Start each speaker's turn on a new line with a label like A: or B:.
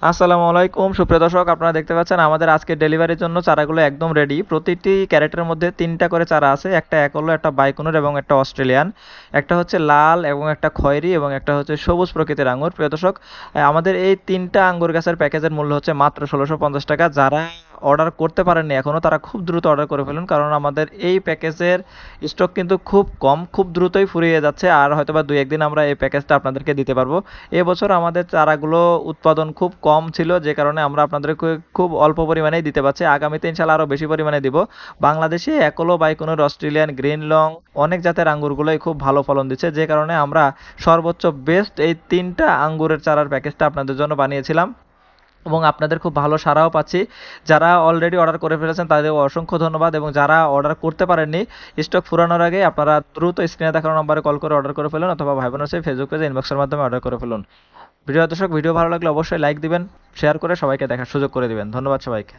A: আসসালামু আলাইকুম সুপ্রিয় দর্শক, আপনারা দেখতে পাচ্ছেন আমাদের আজকে ডেলিভারির জন্য চারাগুলো একদম রেডি। প্রতিটি ক্যারেটের মধ্যে 3টা করে চারা আছে, একটা একলো, একটা বাইকুনুর এবং একটা অস্ট্রেলিয়ান। একটা হচ্ছে লাল এবং একটা খয়েরি এবং একটা হচ্ছে সবুজ প্রকৃতির আঙ্গুর। প্রিয় দর্শক, আমাদের এই 3টা আঙ্গুর গাছের প্যাকেজের মূল্য হচ্ছে মাত্র 1650 টাকা। যারা অর্ডার করতে পারেননি এখনও তারা খুব দ্রুত অর্ডার করে ফেলুন, কারণ আমাদের এই প্যাকেজের স্টক কিন্তু খুব কম, খুব দ্রুতই ফুরিয়ে যাচ্ছে। আর হয়তোবা 2-1 দিন আমরা এই প্যাকেজটা আপনাদেরকে দিতে পারবো। এবছর আমাদের চারাগুলো উৎপাদন খুব কম ছিল, যে কারণে আমরা আপনাদেরকে খুব অল্প পরিমাণেই দিতে পারছি। আগামীতে ইনশাল্লাহ আরও বেশি পরিমাণে দিব। বাংলাদেশে একলো, বাইকুনুর, অস্ট্রেলিয়ান, গ্রিন লং অনেক জাতের আঙ্গুরগুলোই খুব ভালো ফলন দিচ্ছে, যে কারণে আমরা সর্বোচ্চ বেস্ট এই 3টা আঙ্গুরের চারার প্যাকেজটা আপনাদের জন্য বানিয়েছিলাম এবং আপনাদের খুব ভালো সাড়াও পাচ্ছি। যারা অলরেডি অর্ডার করে ফেলেছেন তাদের অসংখ্য ধন্যবাদ, এবং যারা অর্ডার করতে পারেননি স্টক ফুরানোর আগে আপনারা দ্রুত স্ক্রিনে দেখানো নম্বরে কল করে অর্ডার করে ফেলুন, অথবা ভাই বোনের ফেসবুক পেজে ইনবক্সের মাধ্যমে অর্ডার করে ফেলুন। দর্শক, ভিডিও ভালো লাগলে অবশ্যই লাইক দিবেন, শেয়ার করে সবাইকে দেখার সুযোগ করে দিবেন। ধন্যবাদ সবাইকে।